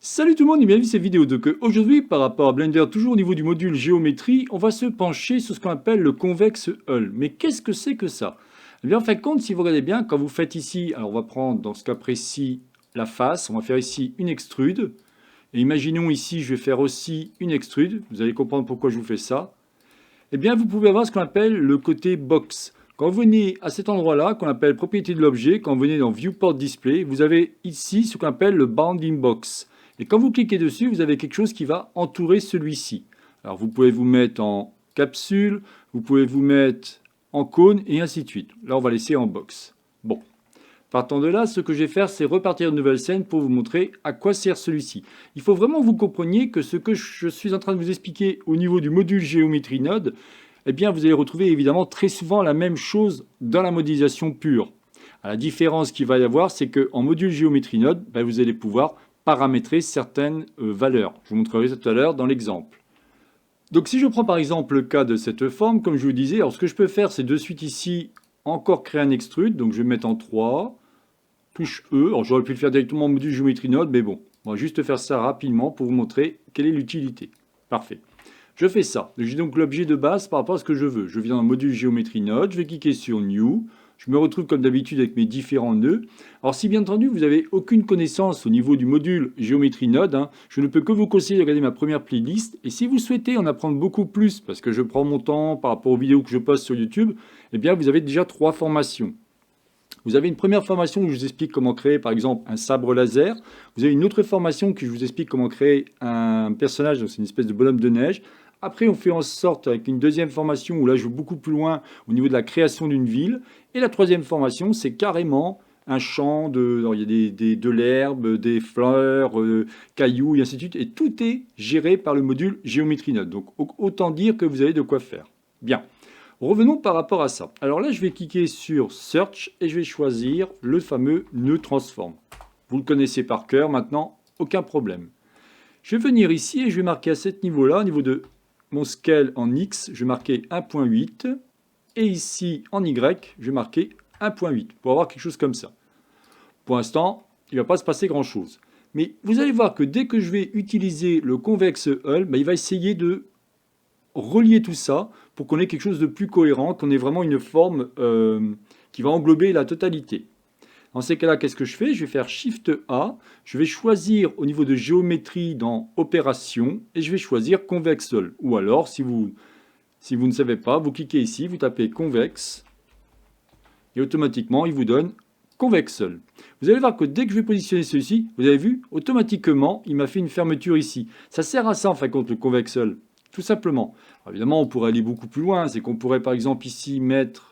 Salut tout le monde et bienvenue dans cette vidéo. Donc aujourd'hui, par rapport à Blender, toujours au niveau du module géométrie, on va se pencher sur ce qu'on appelle le convex hull. Mais qu'est-ce que c'est que ça? Eh bien, en fin de compte, si vous regardez bien, quand vous faites ici, alors on va prendre dans ce cas précis la face, on va faire ici une extrude. Et imaginons ici, je vais faire aussi une extrude. Vous allez comprendre pourquoi je vous fais ça. Eh bien, vous pouvez avoir ce qu'on appelle le côté box. Quand vous venez à cet endroit-là, qu'on appelle propriété de l'objet, quand vous venez dans Viewport Display, vous avez ici ce qu'on appelle le bounding box. Et quand vous cliquez dessus, vous avez quelque chose qui va entourer celui-ci. Alors vous pouvez vous mettre en capsule, vous pouvez vous mettre en cône et ainsi de suite. Là, on va laisser en box. Bon. Partant de là, ce que je vais faire, c'est repartir une nouvelle scène pour vous montrer à quoi sert celui-ci. Il faut vraiment que vous compreniez que ce que je suis en train de vous expliquer au niveau du module géométrie node, eh bien, vous allez retrouver évidemment très souvent la même chose dans la modélisation pure. La différence qu'il va y avoir, c'est qu'en module géométrie node, vous allez pouvoir paramétrer certaines valeurs. Je vous montrerai ça tout à l'heure dans l'exemple. Donc si je prends par exemple le cas de cette forme, comme je vous disais, alors ce que je peux faire, c'est de suite ici encore créer un extrude. Donc je vais mettre en 3, touche E. Alors j'aurais pu le faire directement en module géométrie node, mais bon, on va juste faire ça rapidement pour vous montrer quelle est l'utilité. Parfait. Je fais ça. J'ai donc l'objet de base par rapport à ce que je veux. Je viens dans le module géométrie node, je vais cliquer sur New. Je me retrouve comme d'habitude avec mes différents nœuds. Alors si bien entendu vous n'avez aucune connaissance au niveau du module géométrie node, je ne peux que vous conseiller de regarder ma première playlist. Et si vous souhaitez en apprendre beaucoup plus, parce que je prends mon temps par rapport aux vidéos que je poste sur YouTube, eh bien vous avez déjà 3 formations. Vous avez une première formation où je vous explique comment créer par exemple un sabre laser. Vous avez une autre formation qui je vous explique comment créer un personnage, donc c'est une espèce de bonhomme de neige. Après, on fait en sorte avec une deuxième formation où là je vais beaucoup plus loin au niveau de la création d'une ville. Et la troisième formation, c'est carrément un champ, alors, il y a de l'herbe, des fleurs, cailloux et ainsi de suite. Et tout est géré par le module géométrie node. Donc autant dire que vous avez de quoi faire. Bien. Revenons par rapport à ça. Alors là, je vais cliquer sur Search et je vais choisir le fameux nœud transform. Vous le connaissez par cœur maintenant, aucun problème. Je vais venir ici et je vais marquer à ce niveau-là, au niveau de mon scale en X, je vais marquer 1.8. Et ici, en Y, je vais marquer 1.8 pour avoir quelque chose comme ça. Pour l'instant, il ne va pas se passer grand-chose. Mais vous allez voir que dès que je vais utiliser le convex hull, il va essayer de relier tout ça pour qu'on ait quelque chose de plus cohérent, qu'on ait vraiment une forme qui va englober la totalité. Dans ces cas-là, qu'est-ce que je fais? Je vais faire Shift A, je vais choisir au niveau de géométrie dans Opération, et je vais choisir Convex Hull. Ou alors, si vous ne savez pas, vous cliquez ici, vous tapez Convex, et automatiquement, il vous donne Convex Hull. Vous allez voir que dès que je vais positionner celui-ci, vous avez vu, automatiquement, il m'a fait une fermeture ici. Ça sert à ça, en fin de compte, le Convex Hull. Tout simplement. Alors, évidemment, on pourrait aller beaucoup plus loin. C'est qu'on pourrait, par exemple, ici, mettre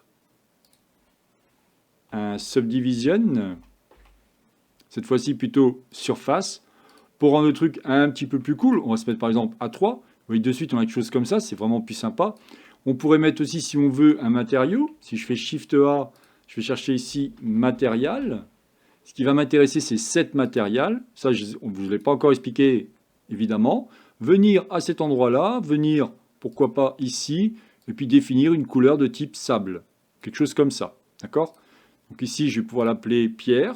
un subdivision. Cette fois-ci, plutôt surface. Pour rendre le truc un petit peu plus cool, on va se mettre, par exemple, à 3. Vous voyez, de suite, on a quelque chose comme ça. C'est vraiment plus sympa. On pourrait mettre aussi, si on veut, un matériau. Si je fais Shift A, je vais chercher ici matériel. Ce qui va m'intéresser, c'est cette matériel. Ça, je ne vous l'ai pas encore expliqué, évidemment. Venir à cet endroit-là, venir, pourquoi pas ici, et puis définir une couleur de type sable. Quelque chose comme ça. D'accord? Donc ici, je vais pouvoir l'appeler pierre.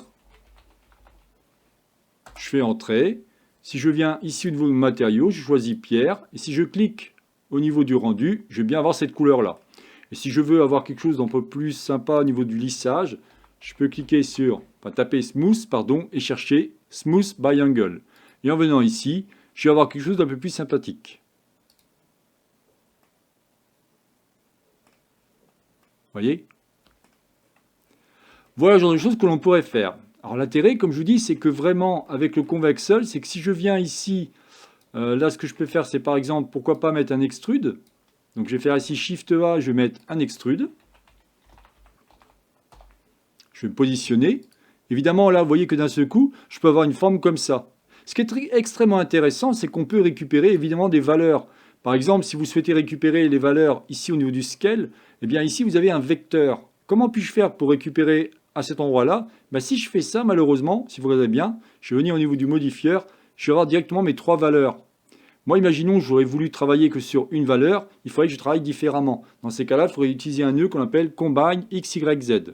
Je fais Entrée. Si je viens ici au niveau de matériaux, je choisis pierre. Et si je clique au niveau du rendu, je vais bien avoir cette couleur-là. Et si je veux avoir quelque chose d'un peu plus sympa au niveau du lissage, je peux cliquer sur, taper Smooth, et chercher Smooth by Angle. Et en venant ici, je vais avoir quelque chose d'un peu plus sympathique. Vous voyez? Voilà le genre de choses que l'on pourrait faire. Alors l'intérêt, comme je vous dis, c'est que vraiment, avec le convex hull, c'est que si je viens ici, là ce que je peux faire, c'est par exemple, pourquoi pas mettre un extrude. Donc je vais faire ici Shift A, je vais mettre un extrude. Je vais me positionner. Évidemment, là, vous voyez que d'un seul coup, je peux avoir une forme comme ça. Ce qui est extrêmement intéressant, c'est qu'on peut récupérer évidemment des valeurs. Par exemple, si vous souhaitez récupérer les valeurs ici au niveau du scale, eh bien ici vous avez un vecteur. Comment puis-je faire pour récupérer à cet endroit-là? Si je fais ça, malheureusement, si vous regardez bien, je vais venir au niveau du modifieur, je vais avoir directement mes 3 valeurs. Moi, imaginons que j'aurais voulu travailler que sur une valeur, il faudrait que je travaille différemment. Dans ces cas-là, il faudrait utiliser un nœud qu'on appelle Combine XYZ.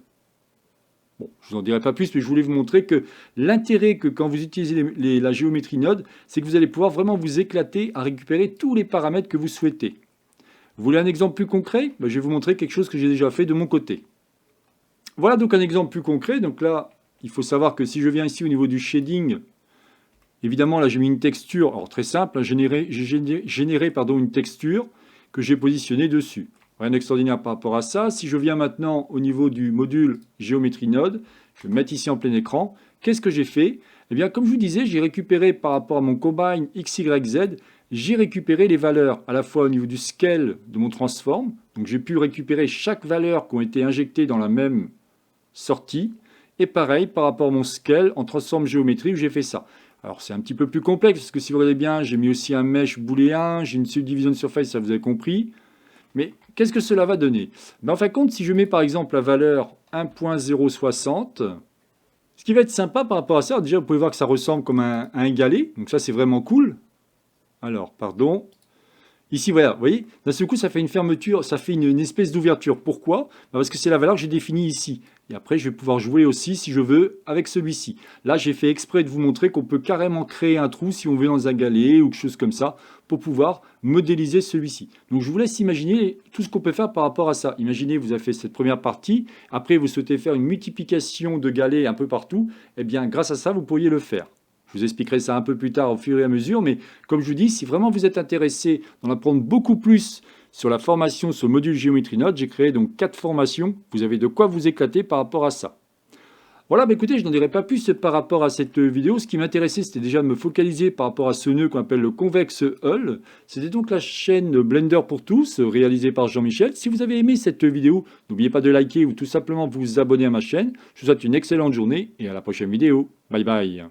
Bon, je vous en dirai pas plus, mais je voulais vous montrer que l'intérêt que quand vous utilisez la géométrie node, c'est que vous allez pouvoir vraiment vous éclater à récupérer tous les paramètres que vous souhaitez. Vous voulez un exemple plus concret? Je vais vous montrer quelque chose que j'ai déjà fait de mon côté. Voilà donc un exemple plus concret. Donc là, il faut savoir que si je viens ici au niveau du shading, évidemment là j'ai mis une texture, alors très simple, j'ai généré une texture que j'ai positionnée dessus. Rien d'extraordinaire par rapport à ça. Si je viens maintenant au niveau du module géométrie node, je vais mettre ici en plein écran. Qu'est-ce que j'ai fait? Eh bien, comme je vous disais, j'ai récupéré par rapport à mon combine XYZ, j'ai récupéré les valeurs à la fois au niveau du scale de mon transform. Donc j'ai pu récupérer chaque valeur qui ont été injectées dans la même sortie. Et pareil par rapport à mon scale en transform géométrie où j'ai fait ça. Alors c'est un petit peu plus complexe parce que si vous regardez bien, j'ai mis aussi un mesh booléen, j'ai une subdivision de surface, ça vous avez compris. Mais qu'est-ce que cela va donner? En fin de compte, si je mets par exemple la valeur 1.060, ce qui va être sympa par rapport à ça, déjà vous pouvez voir que ça ressemble comme un galet, donc ça c'est vraiment cool. Alors, pardon. Ici, voilà, vous voyez, d'un seul coup, ça fait une fermeture, ça fait une espèce d'ouverture. Pourquoi? Parce que c'est la valeur que j'ai définie ici. Et après, je vais pouvoir jouer aussi, si je veux, avec celui-ci. Là, j'ai fait exprès de vous montrer qu'on peut carrément créer un trou si on veut dans un galet ou quelque chose comme ça, pour pouvoir modéliser celui-ci. Donc, je vous laisse imaginer tout ce qu'on peut faire par rapport à ça. Imaginez, vous avez fait cette première partie, après, vous souhaitez faire une multiplication de galets un peu partout. Eh bien, grâce à ça, vous pourriez le faire. Je vous expliquerai ça un peu plus tard au fur et à mesure, mais comme je vous dis, si vraiment vous êtes intéressé d'en apprendre beaucoup plus sur la formation sur le module Géométrie Node, j'ai créé donc 4 formations. Vous avez de quoi vous éclater par rapport à ça. Voilà, écoutez, je n'en dirai pas plus par rapport à cette vidéo. Ce qui m'intéressait, c'était déjà de me focaliser par rapport à ce nœud qu'on appelle le Convex Hull. C'était donc la chaîne Blender pour tous, réalisée par Jean-Michel. Si vous avez aimé cette vidéo, n'oubliez pas de liker ou tout simplement vous abonner à ma chaîne. Je vous souhaite une excellente journée et à la prochaine vidéo. Bye bye.